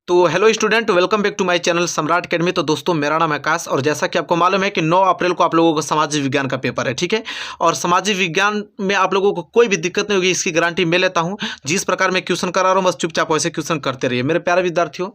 तो hello student, welcome back to my channel Samrat Academy. तो दोस्तों, मेरा नाम है आकाश और जैसा कि आपको मालूम है कि 9 अप्रैल को आप लोगों को सामाजिक विज्ञान का पेपर है, ठीक है। और सामाजिक विज्ञान में आप लोगों को कोई भी दिक्कत नहीं होगी, इसकी गारंटी मैं लेता हूं। जिस प्रकार मैं क्वेश्चन करा रहा हूं, बस चुपचाप वैसे क्वेश्चन करते रहिए मेरे प्यारे विद्यार्थियों।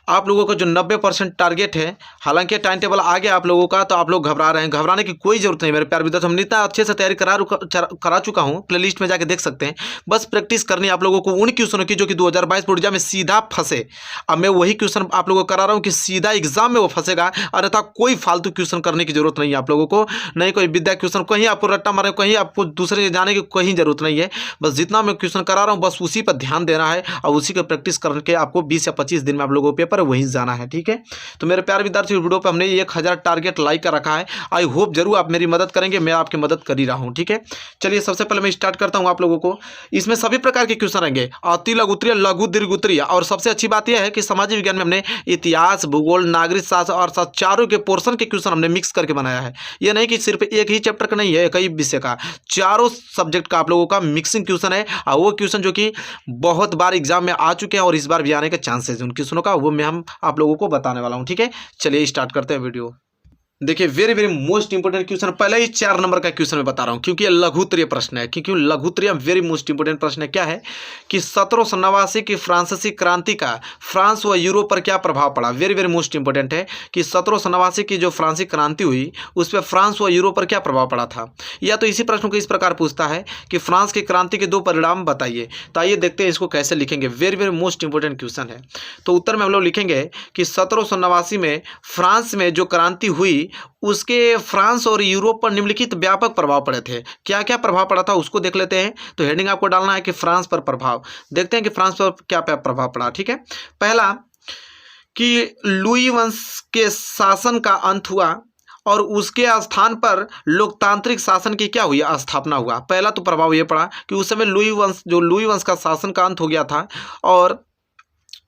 आप लोगों का जो 90% टारगेट है, हालांकि टाइम टेबल आ गया आप लोगों का, तो आप लोग घबरा रहे हैं। घबराने की कोई जरूरत नहीं मेरे प्यारे विद्यार्थी। हमने इतना अच्छे से तैयारी करा चुका हूं, प्लेलिस्ट में जाके देख सकते हैं। बस प्रैक्टिस करनी है आप लोगों को उन क्वेश्चनों की जो कि 2022 बोर्ड एग्जाम में सीधा फंसे। अब मैं वही क्वेश्चन आप लोगों को करा रहा हूं कि सीधा एग्जाम में वो फंसेगा, अन्यथा कोई फालतू क्वेश्चन करने की जरूरत नहीं है आप लोगों को। नहीं कोई विद्या क्वेश्चन कहीं आपको रट्टा मारे, कहीं आपको दूसरे जाने की कहीं जरूरत नहीं है। बस जितना मैं क्वेश्चन करा रहा हूँ बस उसी पर ध्यान देना है और उसी का प्रैक्टिस करके आपको 20 या 25 दिन में आप लोगों को पेपर वहीं जाना है, ठीक है। तो मेरे प्यारे विद्यार्थी, वीडियो पे हमने 1000 टारगेट लाइक कर रखा है। आई होप जरूर आप मेरी मदद करेंगे, मैं आपकी मदद कर ही रहा हूं, ठीक है। चलिए सबसे पहले मैं स्टार्ट करता हूं आप लोगों को। इसमें सभी प्रकार के क्वेश्चन रहेंगे, अति लघु उत्तरीय, लघु दीर्घ उत्तरीय। और सबसे अच्छी बात यह है कि सामाजिक विज्ञान में हमने इतिहास, भूगोल, नागरिक शास्त्र और चारों के पोर्शन के क्वेश्चन हमने मिक्स करके बनाया है। यह नहीं कि सिर्फ एक ही चैप्टर का नहीं है, कई विषय का, चारों सब्जेक्ट का आप लोगों का मिक्सिंग क्वेश्चन है। और वो क्वेश्चन जो कि बहुत बार एग्जाम में आ चुके हैं और इस बार भी आने के चांसेस उन क्वेश्चनों का, वो मैं हम आप लोगों को बताने वाला हूं, ठीक है। चलिए स्टार्ट करते हैं वीडियो। देखिए, very very most important question, पहले ही 4 नंबर का क्वेश्चन मैं बता रहा हूं क्योंकि ये लघु उत्तरीय प्रश्न है। क्योंकि लघु उत्तरीय वेरी मोस्ट इंपोर्टेंट प्रश्न है। क्या है कि 1789 की फ्रांसीसी क्रांति का फ्रांस व यूरोप पर क्या प्रभाव पड़ा। वेरी वेरी मोस्ट इंपोर्टेंट है कि 1789 की जो फ्रांसीसी क्रांति हुई उस पर फ्रांस व यूरोप पर क्या प्रभाव पड़ा था। या तो इसी प्रश्न को इस प्रकार पूछता है कि फ्रांस की क्रांति के 2 परिणाम बताइए। तो आइए देखते हैं इसको कैसे लिखेंगे। Very very most important question है। तो उत्तर में हम लोग लिखेंगे कि 1789 में फ्रांस में जो क्रांति हुई उसके फ्रांस और यूरोप पर निम्नलिखित व्यापक प्रभाव पड़े थे। क्या क्या प्रभाव पड़ा था उसको देख लेते हैं। तो हेडिंग आपको डालना है कि फ्रांस पर प्रभाव। देखते हैं कि फ्रांस पर क्या प्रभाव पड़ा, ठीक है। पहला कि लुई वंश के शासन का अंत हुआ और उसके स्थान पर लोकतांत्रिक शासन की क्या हुई, स्थापना हुआ। पहला तो प्रभाव यह पड़ा कि उस समय लुई वंश का शासन का अंत हो गया था और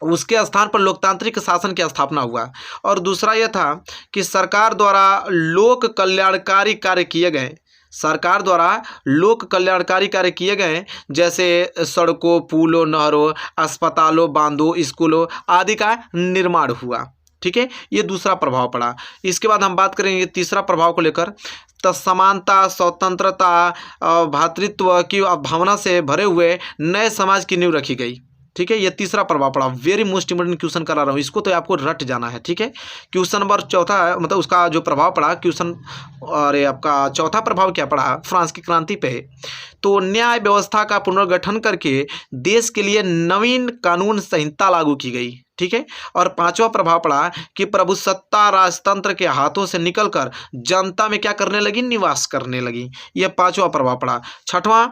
उसके स्थान पर लोकतांत्रिक शासन की स्थापना हुआ। और दूसरा यह था कि सरकार द्वारा लोक कल्याणकारी कार्य किए गए। सरकार द्वारा लोक कल्याणकारी कार्य किए गए, जैसे सड़कों, पुलों, नहरों, अस्पतालों, बांधों, स्कूलों आदि का निर्माण हुआ, ठीक है। ये दूसरा प्रभाव पड़ा। इसके बाद हम बात करेंगे तीसरा प्रभाव को लेकर। तो समानता, स्वतंत्रता, भ्रातृत्व की भावना से भरे हुए नए समाज की नींव रखी गई, ठीक है। ये तीसरा प्रभाव पड़ा। वेरी मोस्ट इंपोर्टेंट क्वेश्चन करा रहा हूँ, इसको तो आपको रट जाना है, ठीक है। क्वेश्चन नंबर चौथा है, मतलब उसका जो प्रभाव पड़ा क्वेश्चन, अरे आपका चौथा प्रभाव क्या पड़ा फ्रांस की क्रांति पे। तो न्याय व्यवस्था का पुनर्गठन करके देश के लिए नवीन कानून संहिता लागू की गई, ठीक है। और पांचवा प्रभाव पड़ा कि प्रभुसत्ता राजतंत्र के हाथों से निकलकर जनता में क्या करने लगी, निवास करने लगी। यह पांचवा प्रभाव पड़ा। छठवां,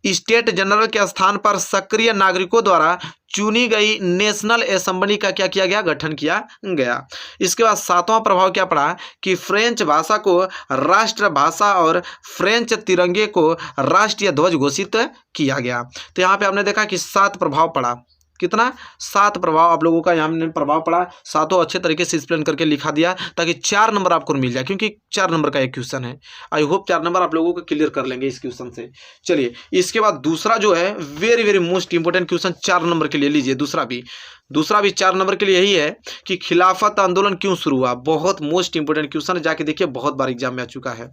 स्टेट जनरल के स्थान पर सक्रिय नागरिकों द्वारा चुनी गई नेशनल असेंबली का क्या किया गया, गठन किया गया। इसके बाद सातवां प्रभाव क्या पड़ा कि फ्रेंच भाषा को राष्ट्र भाषा और फ्रेंच तिरंगे को राष्ट्रीय ध्वज घोषित किया गया। तो यहाँ पे आपने देखा कि 7 प्रभाव पड़ा। कितना, 7 प्रभाव आप लोगों का यहाँ में प्रभाव पड़ा। सातों अच्छे तरीके से एक्सप्लेन करके लिखा दिया ताकि 4 नंबर आपको मिल जाए, क्योंकि 4 नंबर का एक क्वेश्चन है। आई होप 4 नंबर आप लोगों को क्लियर कर लेंगे इस क्वेश्चन से। चलिए इसके बाद दूसरा जो है very very most important question 4 number के लिए लीजिए। दूसरा भी 4 नंबर के लिए यही है कि खिलाफत आंदोलन क्यों शुरू हुआ। बहुत मोस्ट इंपोर्टेंट क्वेश्चन है, जाके देखिए, बहुत बार एग्जाम में आ चुका है।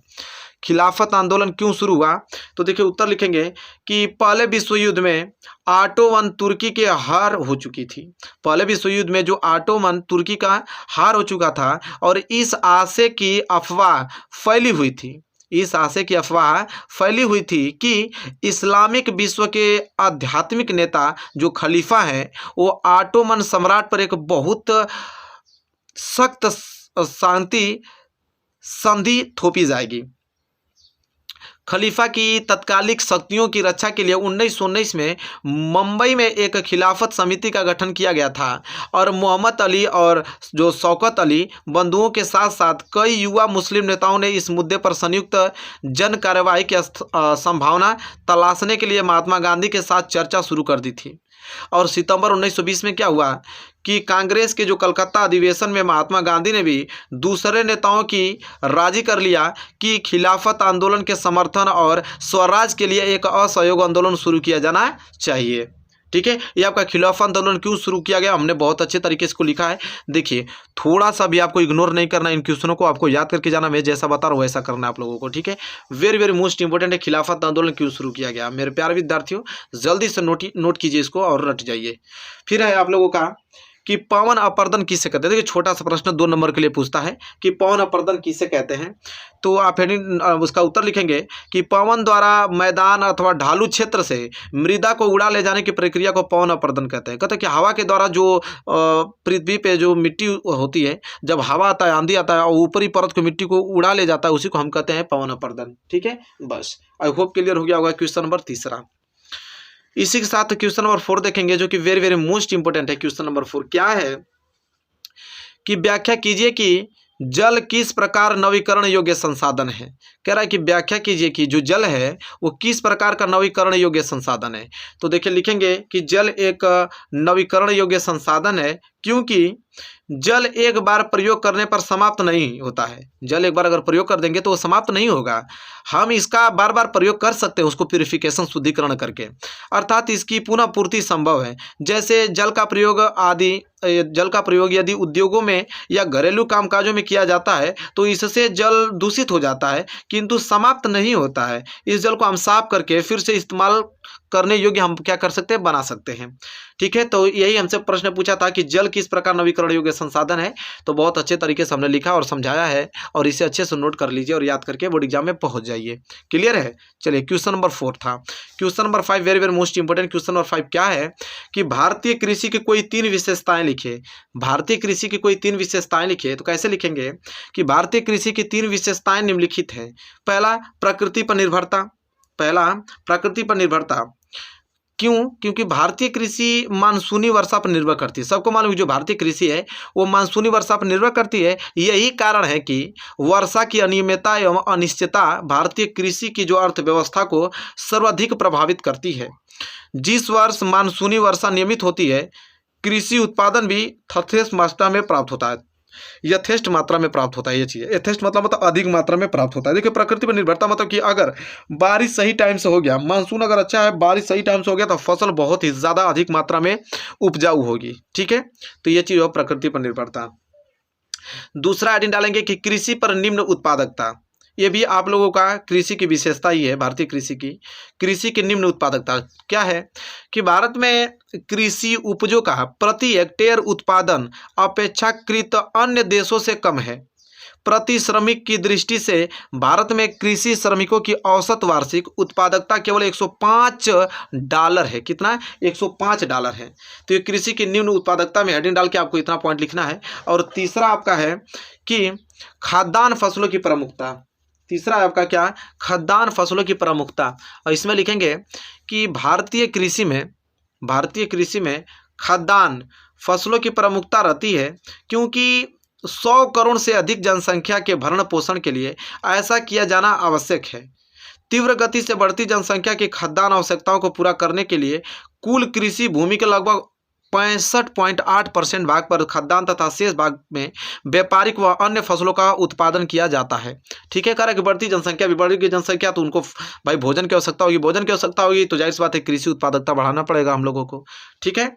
खिलाफत आंदोलन क्यों शुरू हुआ, तो देखिए उत्तर लिखेंगे कि पहले विश्व युद्ध में ऑटोमन तुर्की के हार हो चुकी थी। पहले विश्व युद्ध में जो ऑटोमन तुर्की का हार हो चुका था और इस आशय की अफवाह फैली हुई थी। इस आशय की अफवाह फैली हुई थी कि इस्लामिक विश्व के आध्यात्मिक नेता जो खलीफा हैं वो ऑटोमन सम्राट पर एक बहुत सख्त शांति संधि थोपी जाएगी। खलीफा की तत्कालिक शक्तियों की रक्षा के लिए 1919 में मुंबई में एक खिलाफत समिति का गठन किया गया था और मोहम्मद अली और जो शौकत अली बंधुओं के साथ साथ कई युवा मुस्लिम नेताओं ने इस मुद्दे पर संयुक्त जन कार्यवाही की संभावना तलाशने के लिए महात्मा गांधी के साथ चर्चा शुरू कर दी थी। और सितंबर 1920 में क्या हुआ कि कांग्रेस के जो कलकत्ता अधिवेशन में महात्मा गांधी ने भी दूसरे नेताओं की राजी कर लिया कि खिलाफत आंदोलन के समर्थन और स्वराज के लिए एक असहयोग आंदोलन शुरू किया जाना चाहिए। ठीक है। ये आपका खिलाफत आंदोलन क्यों शुरू किया गया, हमने बहुत अच्छे तरीके से इसको लिखा है। देखिए थोड़ा सा भी आपको इग्नोर नहीं करना, इन क्वेश्चनों को आपको याद करके जाना, मैं जैसा बता रहा हूँ वैसा करना आप लोगों को, ठीक है। वेरी वेरी मोस्ट इंपॉर्टेंट है, खिलाफत आंदोलन क्यों शुरू किया गया। मेरे प्यारे विद्यार्थियों जल्दी से नोट कीजिए इसको और रट जाइए। फिर है आप लोगों का कि पवन अपर्दन किसे कहते हैं। देखिए छोटा सा प्रश्न 2 नंबर के लिए पूछता है कि पवन अपर्दन किसे कहते हैं, तो आप हेडिंग उसका उत्तर लिखेंगे कि पवन द्वारा मैदान अथवा ढालू क्षेत्र से मृदा को उड़ा ले जाने की प्रक्रिया को पवन अपर्दन कहते हैं। कहते हैं कि हवा के द्वारा जो पृथ्वी पे जो मिट्टी होती है, जब हवा आता है, आंधी आता है और ऊपरी परत को मिट्टी को उड़ा ले जाता है, उसी को हम कहते हैं पवन अपर्दन, ठीक है। बस आई होप क्लियर हो गया होगा क्वेश्चन नंबर 3। इसी के साथ क्वेश्चन नंबर 4 देखेंगे जो कि वेरी वेरी मोस्ट इंपोर्टेंट है। क्वेश्चन नंबर 4 क्या है कि व्याख्या कीजिए कि जल किस प्रकार नवीकरण योग्य संसाधन है। कह रहा है कि व्याख्या कीजिए कि जो जल है वो किस प्रकार का नवीकरण योग्य संसाधन है। तो देखिए लिखेंगे कि जल एक नवीकरण योग्य संसाधन है क्योंकि जल एक बार प्रयोग करने पर समाप्त नहीं होता है। जल एक बार अगर प्रयोग कर देंगे तो वो समाप्त नहीं होगा, हम इसका बार बार प्रयोग कर सकते हैं उसको प्यूरिफिकेशन शुद्धिकरण करके, अर्थात इसकी पुनः पूर्ति संभव है। जैसे जल का प्रयोग यदि उद्योगों में या घरेलू कामकाजों में किया जाता है तो इससे जल दूषित हो जाता है किंतु समाप्त नहीं होता है। इस जल को हम साफ करके फिर से इस्तेमाल करने योग्य हम क्या कर सकते हैं, बना सकते हैं, ठीक है। तो यही हमसे प्रश्न पूछा था कि जल किस प्रकार नवीकरण योग्य संसाधन है, तो बहुत अच्छे तरीके से हमने लिखा और समझाया है और इसे अच्छे से नोट कर लीजिए और याद करके बोर्ड एग्जाम में पहुंच जाइए। क्लियर है। चलिए क्वेश्चन नंबर 4 था। Question number 5 very very most important. Question number 5 क्या है कि भारतीय कृषि की कोई 3 विशेषताएं लिखिए। भारतीय कृषि की कोई 3 विशेषताएं लिखिए। तो कैसे लिखेंगे कि भारतीय कृषि की 3 विशेषताएं निम्नलिखित हैं। पहला प्रकृति पर निर्भरता। क्यों? क्योंकि भारतीय कृषि मानसूनी वर्षा पर निर्भर करती है। सबको मालूम है जो भारतीय कृषि है वो मानसूनी वर्षा पर निर्भर करती है। यही कारण है कि वर्षा की अनियमितता एवं अनिश्चितता भारतीय कृषि की जो अर्थव्यवस्था को सर्वाधिक प्रभावित करती है। जिस वर्ष मानसूनी वर्षा नियमित होती है कृषि उत्पादन भी यथेष्ट मात्रा में प्राप्त होता है। यथेष्ट मात्रा में प्राप्त होता है, ये चीज़ यथेष्ट मतलब अधिक मात्रा में प्राप्त होता है। देखिए प्रकृति पर निर्भरता मतलब कि अगर बारिश सही टाइम से हो गया, मानसून अगर अच्छा है, बारिश सही टाइम से हो गया तो फसल बहुत ही ज़्यादा अधिक मात्रा में उपजाऊ होगी, ठीक है। तो ये चीज़ हो प्रकृति पर निर्भरता। दूसरा हेडिंग डालेंगे कि कृषि पर निम्न उत्पादकता। ये भी आप लोगों का कृषि की विशेषता ही है। भारतीय कृषि की निम्न उत्पादकता क्या है कि भारत में कृषि उपजों का प्रति हेक्टेयर उत्पादन अपेक्षाकृत अन्य देशों से कम है। प्रति श्रमिक की दृष्टि से भारत में कृषि श्रमिकों की औसत वार्षिक उत्पादकता केवल $105 है। कितना? $105 है। तो ये कृषि की निम्न उत्पादकता में हेडिंग डाल के आपको इतना पॉइंट लिखना है। और तीसरा आपका है कि खाद्यान्न फसलों की प्रमुखता। तीसरा आपका क्या? खाद्यान्न फसलों की प्रमुखता। और इसमें लिखेंगे कि भारतीय कृषि में खाद्यान्न फसलों की प्रमुखता रहती है क्योंकि 100 करोड़ से अधिक जनसंख्या के भरण पोषण के लिए ऐसा किया जाना आवश्यक है। तीव्र गति से बढ़ती जनसंख्या की खाद्यान्न आवश्यकताओं को पूरा करने के लिए कुल कृषि भूमि के लगभग 65.8% भाग पर खाद्यान्न तथा शेष भाग में व्यापारिक व अन्य फसलों का उत्पादन किया जाता है, ठीक है। कारण कि बढ़ती जनसंख्या भी बढ़ेगी जनसंख्या तो उनको भाई भोजन की आवश्यकता होगी, तो जाहिर सी बात है कृषि उत्पादकता बढ़ाना पड़ेगा हम लोगों को, ठीक है।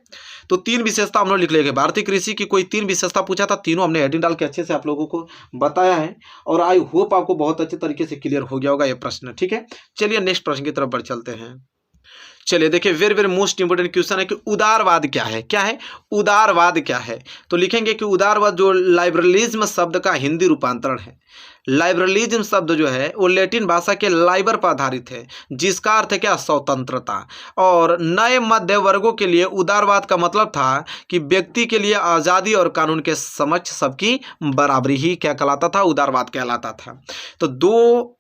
तो 3 विशेषता हम लोग लिख लेंगे। भारतीय कृषि की कोई 3 विशेषता पूछा था, तीनों हमने हेडिंग डाल के अच्छे से आप लोगों को बताया है और आई होप आपको बहुत अच्छे तरीके से क्लियर हो गया होगा ये प्रश्न, ठीक है। चलिए नेक्स्ट प्रश्न की तरफ बढ़ चलते हैं। चलिए देखिए very very most important question है कि उदारवाद क्या है। क्या है उदारवाद? क्या है तो लिखेंगे कि उदारवाद जो लाइबरलिज्म शब्द का हिंदी रूपांतरण है। लाइबरलिज्म शब्द जो है वो लैटिन भाषा के लाइबर पर आधारित है जिसका अर्थ है क्या? स्वतंत्रता। और नए मध्य वर्गों के लिए उदारवाद का मतलब था कि व्यक्ति के लिए आज़ादी और कानून के समक्ष सबकी बराबरी ही क्या कहलाता था? उदारवाद कहलाता था। तो 2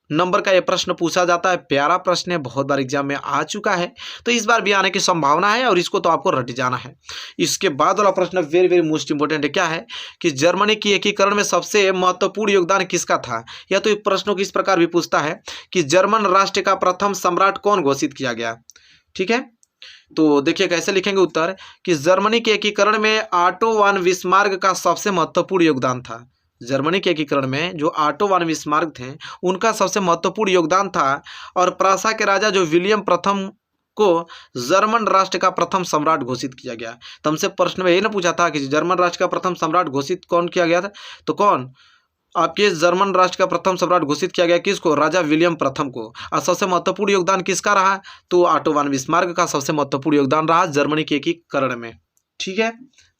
नंबर का ये प्रश्न पूछा जाता है। प्यारा प्रश्न है, बहुत बार एग्जाम में आ चुका है, तो इस बार भी आने की संभावना है और इसको तो आपको रट जाना है। इसके बाद वाला प्रश्न वेरी वेरी मोस्ट इंपोर्टेंट है। क्या है कि जर्मनी की एकीकरण में सबसे महत्वपूर्ण योगदान किसका था? या तो प्रश्नों को इस प्रकार भी पूछता है कि जर्मन राष्ट्र का प्रथम सम्राट कौन घोषित किया गया, ठीक है। तो देखिए कैसे लिखेंगे उत्तर कि जर्मनी के एकीकरण में ऑटो वन बिस्मार्क का सबसे महत्वपूर्ण योगदान था। जर्मनी के एकीकरण में जो ऑटो वन बिस्मार्क थे उनका सबसे महत्वपूर्ण योगदान था। और प्रासा के राजा जो विलियम प्रथम को जर्मन राष्ट्र का प्रथम सम्राट घोषित किया गया? तो हमसे प्रश्न में यही ना पूछा था कि जर्मन राष्ट्र का प्रथम सम्राट घोषित कौन किया गया था? तो कौन आपके जर्मन राष्ट्र का प्रथम सम्राट घोषित किया गया किसको? राजा विलियम प्रथम को। और सबसे महत्वपूर्ण योगदान किसका रहा? तो ऑटो वन बिस्मार्क का सबसे महत्वपूर्ण योगदान रहा जर्मनी के एकीकरण में। ठीक है,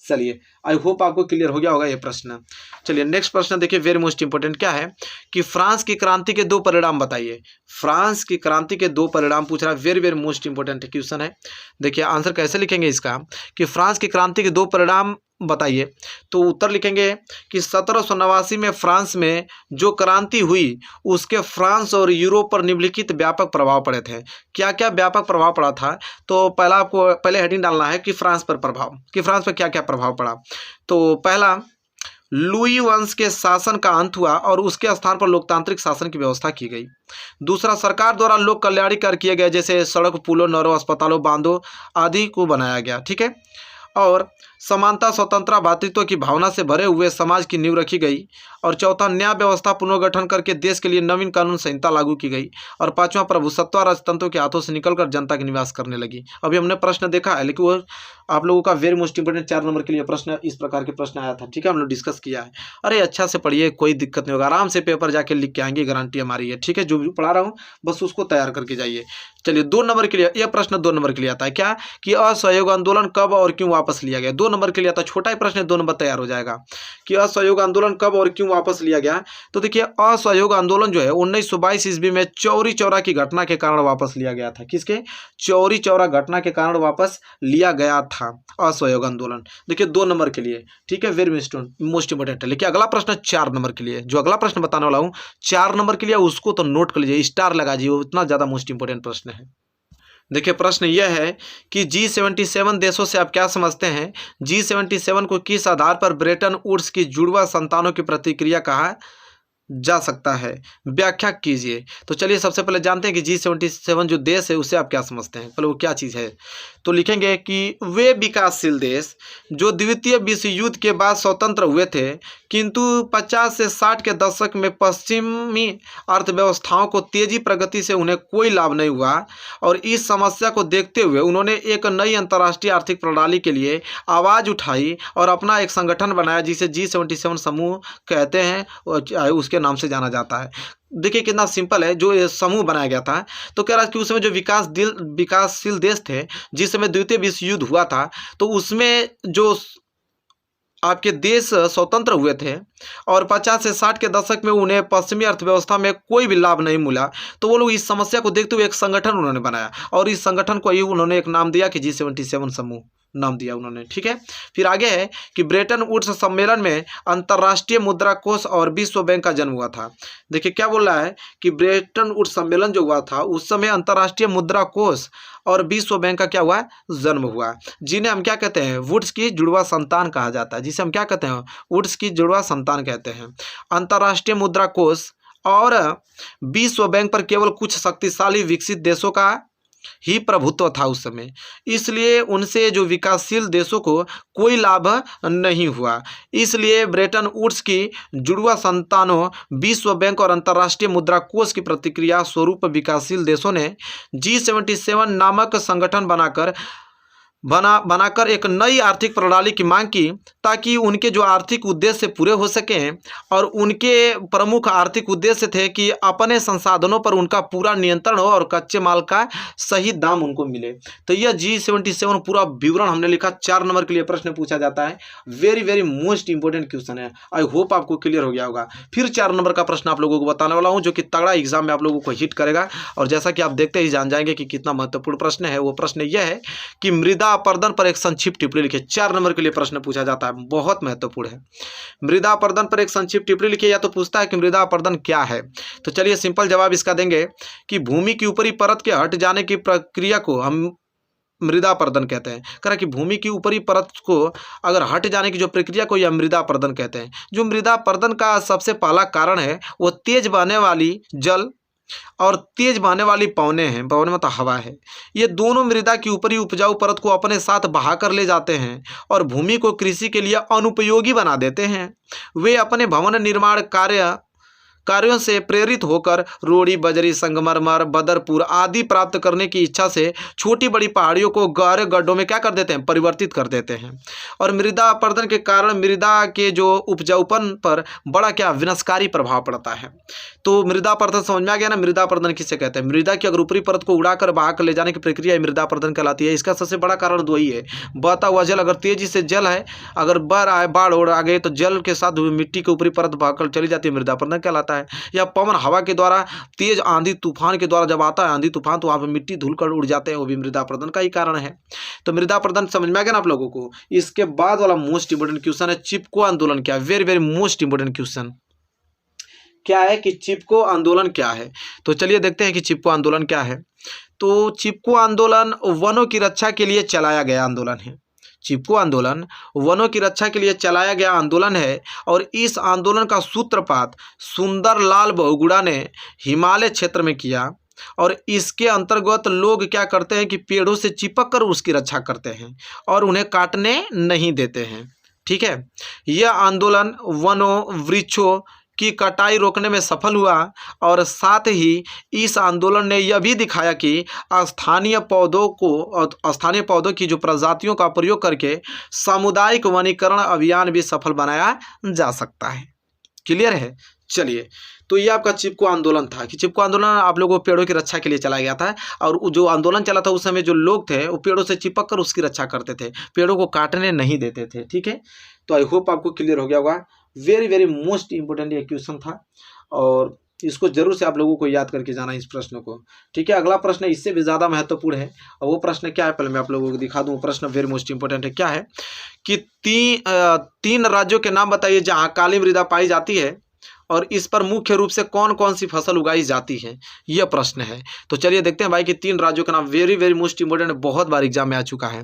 चलिए आई होप आपको क्लियर हो गया होगा ये प्रश्न। चलिए नेक्स्ट प्रश्न देखिए, वेरी मोस्ट इंपोर्टेंट क्या है कि फ्रांस की क्रांति के 2 परिणाम बताइए। फ्रांस की क्रांति के 2 परिणाम पूछ रहा है, very very most important question है। देखिए आंसर कैसे लिखेंगे इसका कि फ्रांस की क्रांति के 2 परिणाम बताइए। तो उत्तर लिखेंगे कि 1789 में फ्रांस में जो क्रांति हुई उसके फ्रांस और यूरोप पर निम्नलिखित व्यापक प्रभाव पड़े थे। क्या क्या व्यापक प्रभाव पड़ा था? तो पहला आपको पहले हेडिंग डालना है कि फ्रांस पर प्रभाव, कि फ्रांस पर क्या क्या प्रभाव पड़ा। तो पहला, लुई वंश के शासन का अंत हुआ और उसके स्थान पर लोकतांत्रिक शासन की व्यवस्था की गई। दूसरा, सरकार द्वारा लोक कल्याणी कार्य किए गए, जैसे सड़क, पुलों, नहरों, अस्पतालों, बांधों आदि को बनाया गया। ठीक है, और समानता, स्वतंत्रता, भातृत्व की भावना से भरे हुए समाज की नींव रखी गई। और चौथा, न्याय व्यवस्था पुनर्गठन करके देश के लिए नवीन कानून संहिता लागू की गई। और पांचवा, प्रभुसत्ता राजतंत्रों के हाथों से निकलकर जनता के निवास करने लगी। अभी हमने प्रश्न देखा है, लेकिन वो आप लोगों का वेरी मोस्ट इंपोर्टेंट 4 नंबर के लिए प्रश्न, इस प्रकार के प्रश्न आया था। ठीक है, हम लोग डिस्कस किया है। अरे अच्छा से पढ़िए, कोई दिक्कत नहीं होगा, आराम से पेपर जाके लिख के आएंगे, गारंटी हमारी है। ठीक है, जो भी पढ़ा रहा हूँ बस उसको तैयार करके जाइए। चलिए 2 नंबर के लिए यह प्रश्न 2 नंबर के लिए आता है, क्या कि असहयोग आंदोलन कब और क्यों वापस लिया गया। 2 नंबर के लिए आता है, छोटा ही प्रश्न, 2 नंबर तैयार हो जाएगा कि असहयोग आंदोलन कब और क्यों वापस लिया गया। तो देखिए असहयोग आंदोलन जो है 1922 ईस्वी में चौरी चौरा की घटना के कारण वापस लिया गया था। किसके? चौरी चौरा घटना के कारण वापस लिया गया था असहयोग आंदोलन। देखिए 2 नंबर के लिए। ठीक है, वेरी मोस्ट इंपोर्टेंट है। लेकिन अगला प्रश्न 4 नंबर के लिए, जो अगला प्रश्न बताने वाला हूं 4 नंबर के लिए, उसको तो नोट कर लीजिए, स्टार लगा दीजिए, उतना ज्यादा मोस्ट इंपोर्टेंट प्रश्न है। देखिए प्रश्न यह है कि G77 देशों से आप क्या समझते हैं? G77 को किस आधार पर ब्रेटन वुड्स की जुड़वा संतानों की प्रतिक्रिया कहा जा सकता है? व्याख्या कीजिए। तो चलिए सबसे पहले जानते हैं कि G77 जो देश है उसे आप क्या समझते हैं, पहले वो क्या चीज़ है। तो लिखेंगे कि वे विकासशील देश जो द्वितीय विश्व युद्ध के बाद स्वतंत्र हुए थे, किंतु 50 से 60 के दशक में पश्चिमी अर्थव्यवस्थाओं को तेजी प्रगति से उन्हें कोई लाभ नहीं हुआ, और इस समस्या को देखते हुए उन्होंने एक नई अंतर्राष्ट्रीय आर्थिक प्रणाली के लिए आवाज़ उठाई और अपना एक संगठन बनाया जिसे G77 समूह कहते हैं, और उसके नाम से जाना जाता है। देखिए कितना सिंपल है, जो ये समूह बनाया गया था। तो कह रहा है कि उस समय जो विकासशील देश थे, जिस समय द्वितीय विश्व युद्ध हुआ था, तो उसमें जो आपके देश स्वतंत्र हुए थे और 50 से 60 के दशक में उन्हें पश्चिमी अर्थव्यवस्था में कोई भी लाभ नहीं मिला, तो वो लोग इस समस्या को देखते हुए एक संगठन उन्होंने बनाया, और इस संगठन को ही उन्होंने एक नाम दिया कि G77 समूह नाम दिया उन्होंने। ठीक है, फिर आगे है कि ब्रेटन वुड्स सम्मेलन में अंतर्राष्ट्रीय मुद्रा कोष और विश्व बैंक का जन्म हुआ था। देखिए क्या बोल रहा है कि ब्रेटन वुड्स सम्मेलन जो हुआ था उस समय अंतर्राष्ट्रीय मुद्रा कोष और विश्व बैंक का क्या हुआ? जन्म हुआ, जिन्हें हम क्या कहते हैं? वुड्स की जुड़वा संतान कहा जाता है, जिसे हम क्या कहते हैं? वुड्स की जुड़वा संतान कहते हैं। अंतर्राष्ट्रीय मुद्रा कोष और विश्व बैंक पर केवल कुछ शक्तिशाली विकसित देशों का ही प्रभुत्व था उस समय, इसलिए उनसे जो विकासशील देशों को कोई लाभ नहीं हुआ। इसलिए ब्रेटन वुड्स की जुड़वा संतानों विश्व बैंक और अंतर्राष्ट्रीय मुद्रा कोष की प्रतिक्रिया स्वरूप विकासशील देशों ने G77 नामक संगठन बनाकर एक नई आर्थिक प्रणाली की मांग की, ताकि उनके जो आर्थिक उद्देश्य पूरे हो सकें। और उनके प्रमुख आर्थिक उद्देश्य थे कि अपने संसाधनों पर उनका पूरा नियंत्रण हो और कच्चे माल का सही दाम उनको मिले। तो यह G77 पूरा विवरण हमने लिखा। 4 नंबर के लिए प्रश्न पूछा जाता है, very very most important question है। आई होप आपको क्लियर हो गया होगा। फिर 4 नंबर का प्रश्न आप लोगों को बताने वाला हूँ, जो कि तगड़ा एग्जाम में आप लोगों को हिट करेगा, और जैसा कि आप देखते ही जान जाएंगे कि कितना महत्वपूर्ण प्रश्न है। वो प्रश्न यह है कि मृदा अपरदन पर एक संक्षिप्त टिप्पणी लिखिए। 4 नंबर के लिए प्रश्न पूछा जाता है, बहुत महत्वपूर्ण है। मृदा अपरदन पर एक संक्षिप्त टिप्पणी लिखिए, या तो पूछता है कि मृदा अपरदन क्या है। तो चलिए सिंपल जवाब इसका देंगे कि भूमि की ऊपरी परत के हट जाने की प्रक्रिया को हम मृदा अपरदन कहते हैं। कह रहा कि भूमि की ऊपरी परत को अगर हट जाने की जो प्रक्रिया को यह मृदा अपरदन कहते हैं। जो मृदा अपरदन का सबसे पहला कारण है वो तेज बहने वाली जल और तेज बहने वाली पवने हैं। पवने मतलब हवा है। ये दोनों मृदा की ऊपरी उपजाऊ परत को अपने साथ बहा कर ले जाते हैं और भूमि को कृषि के लिए अनुपयोगी बना देते हैं। वे अपने भवन निर्माण कार्य कार्यों से प्रेरित होकर रोड़ी, बजरी, संगमरमर, बदरपुर आदि प्राप्त करने की इच्छा से छोटी बड़ी पहाड़ियों को गहरे गड्ढों में क्या कर देते हैं, परिवर्तित कर देते हैं। और मृदा अपरदन के कारण मृदा के जो उपजाऊपन पर बड़ा क्या विनाशकारी प्रभाव पड़ता है। तो मृदा अपरदन समझ में आ गया ना। मृदा अपरदन किसे कहते हैं? मृदा की अगर ऊपरी परत को उड़ाकर बहा कर ले जाने की प्रक्रिया मृदा अपरदन कहलाती है। इसका सबसे बड़ा कारण दो ही है। बहता हुआ जल, अगर तेजी से जल है, अगर बह रहा है, बाढ़ हो आ गई तो जल के साथ मिट्टी के ऊपरी परत बहकर चली जाती है, मृदा अपरदन कहलाता है। या पवन हवा के द्वारा, तेज आंधी तूफान के द्वारा जब आता है आंधी तूफान, तो वहाँ पर मिट्टी धुल कर उड़ जाते हैं, वो भी मृदा अपरदन का ही कारण है। तो मृदा अपरदन समझ में आ गया ना आप लोगों को। इसके बाद वाला मोस्ट इंपोर्टेंट क्वेश्चन है चिपको आंदोलन क्या है। Very very most important question क्या है कि चिपको आंदोलन क्या है। तो चलिए देखते हैं कि चिपको आंदोलन क्या है। तो चिपको आंदोलन वनों की रक्षा के लिए चलाया गया आंदोलन है। चिपको आंदोलन वनों की रक्षा के लिए चलाया गया आंदोलन है और इस आंदोलन का सूत्रपात सुंदरलाल बहुगुणा ने हिमालय क्षेत्र में किया। और इसके अंतर्गत लोग क्या करते हैं कि पेड़ों से चिपक कर उसकी रक्षा करते हैं और उन्हें काटने नहीं देते हैं। ठीक है, यह आंदोलन वनों, वृक्षों की कटाई रोकने में सफल हुआ और साथ ही इस आंदोलन ने यह भी दिखाया कि स्थानीय पौधों की जो प्रजातियों का प्रयोग करके सामुदायिक वनीकरण अभियान भी सफल बनाया जा सकता है। क्लियर है। चलिए, तो ये आपका चिपको आंदोलन था कि चिपको आंदोलन आप लोगों को पेड़ों की रक्षा के लिए चलाया गया था। और जो आंदोलन चला था उस समय जो लोग थे वो पेड़ों से चिपक कर उसकी रक्षा करते थे, पेड़ों को काटने नहीं देते थे। ठीक है, तो आई होप आपको क्लियर हो गया होगा। वेरी वेरी मोस्ट इंपोर्टेंट ये क्वेश्चन था और इसको जरूर से आप लोगों को याद करके जाना इस प्रश्न को। ठीक है, अगला प्रश्न इससे भी ज़्यादा महत्वपूर्ण है और वो प्रश्न क्या है पहले मैं आप लोगों को दिखा दूँ। प्रश्न वेरी मोस्ट इंपोर्टेंट है। क्या है कि तीन राज्यों के नाम बताइए जहाँ काली मृदा पाई जाती है और इस पर मुख्य रूप से कौन कौन सी फसल उगाई जाती है, यह प्रश्न है। तो चलिए देखते हैं भाई कि 3 राज्यों का नाम। वेरी वेरी मोस्ट इंपोर्टेंट, बहुत बार एग्जाम में आ चुका है।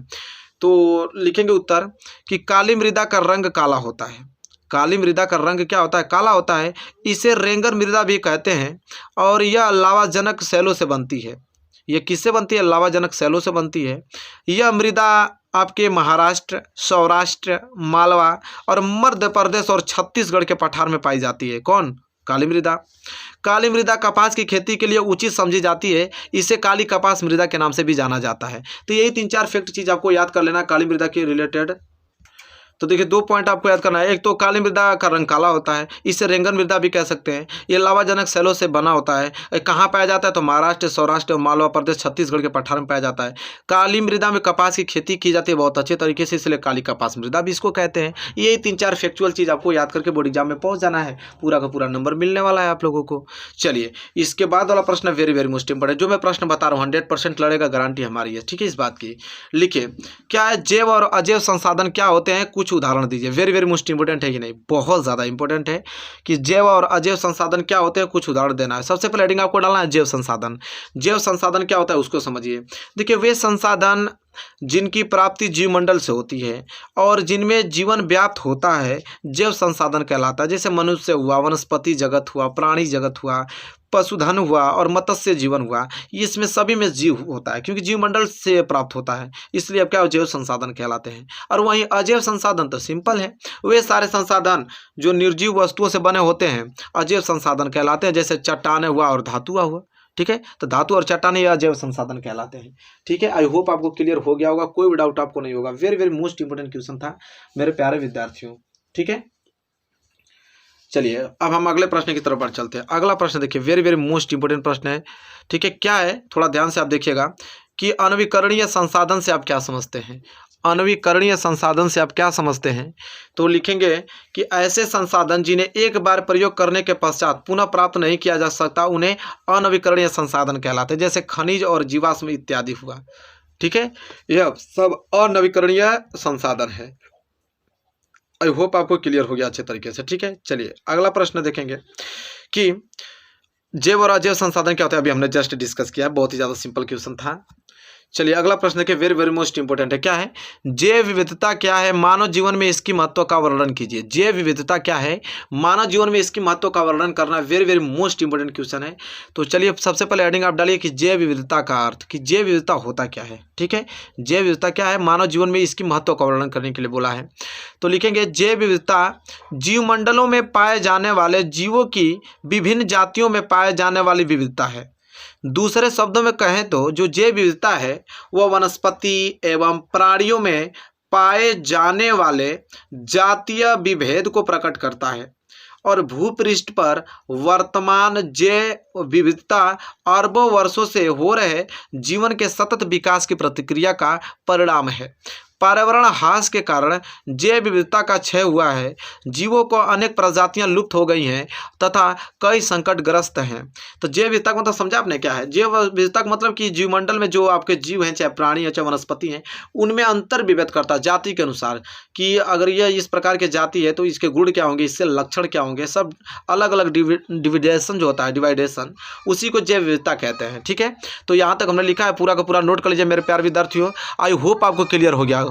तो लिखेंगे उत्तर कि काली मृदा का रंग काला होता है। काली मृदा का रंग क्या होता है? काला होता है। इसे रेंगर मृदा भी कहते हैं और यह लावाजनक शैलों से बनती है। यह किससे बनती है? लावाजनक शैलों से बनती है। यह मृदा आपके महाराष्ट्र, सौराष्ट्र, मालवा और मध्य प्रदेश और छत्तीसगढ़ के पठार में पाई जाती है। कौन? काली मृदा। काली मृदा कपास की खेती के लिए उचित समझी जाती है। इसे काली कपास मृदा के नाम से भी जाना जाता है। तो यही 3-4 फैक्ट चीज़ आपको याद कर लेना काली मृदा के रिलेटेड। तो देखिए 2 पॉइंट आपको याद करना है। एक तो काली मृदा का रंग काला होता है, इसे रेंगन मृदा भी कह सकते हैं। ये लावाजनक शैलों से बना होता है। कहाँ पाया जाता है? तो महाराष्ट्र, सौराष्ट्र और मालवा प्रदेश, छत्तीसगढ़ के पठार में पाया जाता है। काली मृदा में कपास की खेती की जाती है बहुत अच्छे तरीके से, इसलिए काली कपास मृदा भी इसको कहते हैं। यही 3-4 फैक्चुअल चीज़ आपको याद करके बोर्ड एग्जाम में पहुँच जाना है। पूरा का पूरा नंबर मिलने वाला है आप लोगों को। चलिए, इसके बाद वाला प्रश्न वेरी वेरी मोस्ट इंपॉर्टेंट, जो मैं प्रश्न बता रहा हूँ 100% लड़ेगा, गारंटी हमारी है। ठीक है, इस बात की लिखिए क्या है जैव और अजैव संसाधन क्या होते हैं, कुछ उदाहरण दीजिए। वेरी वेरी मोस्ट इंपोर्टेंट है कि नहीं? बहुत ज़्यादा इंपॉर्टेंट है कि जैव और अजैव संसाधन क्या होते हैं, कुछ उदाहरण देना है। सबसे पहले हेडिंग आपको डालना है जैव संसाधन। जैव संसाधन क्या होता है उसको समझिए। देखिए, वे संसाधन जिनकी प्राप्ति जीवमंडल से होती है और जिनमें जीवन व्याप्त होता है जैव संसाधन कहलाता है। जैसे मनुष्य हुआ, वनस्पति जगत हुआ, प्राणी जगत हुआ, पशुधन हुआ और मत्स्य जीवन हुआ, इसमें सभी में जीव होता है क्योंकि जीवमंडल से प्राप्त होता है, इसलिए अब क्या जैव संसाधन कहलाते हैं। और वहीं अजैव संसाधन तो सिंपल है, वे सारे संसाधन जो निर्जीव वस्तुओं से बने होते हैं अजैव संसाधन कहलाते हैं। जैसे चट्टान हुआ और धातु हुआ। ठीक है, तो धातु और चट्टान ये अजैव संसाधन कहलाते हैं। ठीक है, आई होप आपको क्लियर हो गया होगा, कोई भी डाउट आपको नहीं होगा। Very very most important question था मेरे प्यारे विद्यार्थियों। ठीक है, चलिए अब हम अगले प्रश्न की तरफ बढ़ चलते हैं। अगला प्रश्न देखिए, वेरी वेरी मोस्ट इंपोर्टेंट प्रश्न है। ठीक है, क्या है थोड़ा ध्यान से आप देखिएगा कि अनवीकरणीय संसाधन से आप क्या समझते हैं। अनवीकरणीय संसाधन से आप क्या समझते हैं? तो लिखेंगे कि ऐसे संसाधन जिन्हें एक बार प्रयोग करने के पश्चात पुनः प्राप्त नहीं किया जा सकता उन्हें अनवीकरणीय संसाधन कहलाते हैं। जैसे खनिज और जीवाश्म इत्यादि हुआ। ठीक है, यह सब अनवीकरणीय संसाधन है। आई होप आपको क्लियर हो गया अच्छे तरीके से। ठीक है, चलिए अगला प्रश्न देखेंगे कि जैव और अजैव संसाधन क्या होता है। अभी हमने जस्ट डिस्कस किया, बहुत ही ज़्यादा सिंपल क्वेश्चन था। चलिए अगला प्रश्न देखिए, वेरी वेरी मोस्ट इंपोर्टेंट है। क्या है? जैव विविधता क्या है, मानव जीवन में इसकी महत्व का वर्णन कीजिए। जैव विविधता क्या है, मानव जीवन में इसकी महत्व का वर्णन करना very very most important question है। तो चलिए सबसे पहले हेडिंग आप डालिए कि जैव विविधता का अर्थ, कि जैव विविधता होता क्या है। ठीक है, जैव विविधता क्या है, मानव जीवन में इसकी महत्व का वर्णन करने के लिए बोला है। तो लिखेंगे जैव विविधता जीवमंडलों में पाए जाने वाले जीवों की विभिन्न जातियों में पाए जाने वाली विविधता है। दूसरे शब्दों में कहें तो जो जैव विविधता है वह वनस्पति एवं प्राणियों में पाए जाने वाले जातीय विभेद को प्रकट करता है और भूपृष्ठ पर वर्तमान जैव विविधता अरबों वर्षों से हो रहे जीवन के सतत विकास की प्रतिक्रिया का परिणाम है। पर्यावरण ह्रास के कारण जैव विविधता का क्षय हुआ है, जीवों को अनेक प्रजातियां लुप्त हो गई हैं तथा कई संकटग्रस्त हैं। तो जैव विविधता का मतलब समझा आपने क्या है? जैव विविधता का मतलब कि जीवमंडल में जो आपके जीव हैं, चाहे प्राणी हैं चाहे वनस्पति हैं, उनमें अंतर विभेद करता है जाति के अनुसार, कि अगर यह इस प्रकार की जाति है तो इसके गुण क्या होंगे, इससे लक्षण क्या होंगे, सब अलग अलग डिविडेशन जो होता है, डिवाइडेशन, उसी को जैव विविधता कहते हैं। ठीक है, तो यहाँ तक हमने लिखा है, पूरा का पूरा नोट कर लीजिए मेरे प्यारे विद्यार्थियों। आई होप आपको क्लियर हो गया।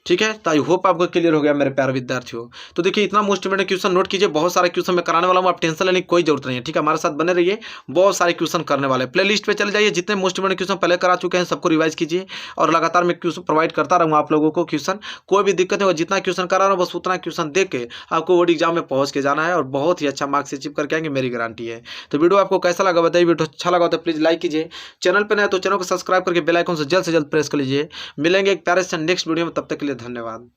ठीक है, तो आई होप आपको क्लियर हो गया मेरे प्यारे विद्यार्थियों। तो देखिए इतना मोस्ट इंपोर्टेंट क्वेश्चन नोट कीजिए, बहुत सारे क्वेश्चन मैं कराने वाला हूँ, आप टेंशन लेने की कोई जरूरत नहीं है। ठीक है, हमारे साथ बने रहिए, बहुत सारे क्वेश्चन करने वाले। प्लेलिस्ट पे चले जाइए, जितने मोस्ट इंपोर्टेंट क्वेश्चन पहले करा चुके हैं सबको रिवाइज कीजिए और लगातार मैं क्वेश्चन प्रोवाइड करता रहूँगा आप लोगों को। क्वेश्चन कोई भी दिक्कत नहीं होगा, जितना क्वेश्चन करा रहा हूँ बस उतना क्वेश्चन देख के आपको बोर्ड एग्जाम में पहुँच के जाना है और बहुत ही अच्छा मार्क्स अचीव करके आएंगे, मेरी गारंटी है। तो वीडियो आपको कैसा लगा बताइए, वीडियो अच्छा लगा तो प्लीज़ लाइक कीजिए, चैनल पर नए तो चैनल को सब्सक्राइब करके बेल आइकन से जल्द प्रेस कर लीजिए। मिलेंगे एक प्यारे से नेक्स्ट वीडियो में, तब तक के लिए धन्यवाद।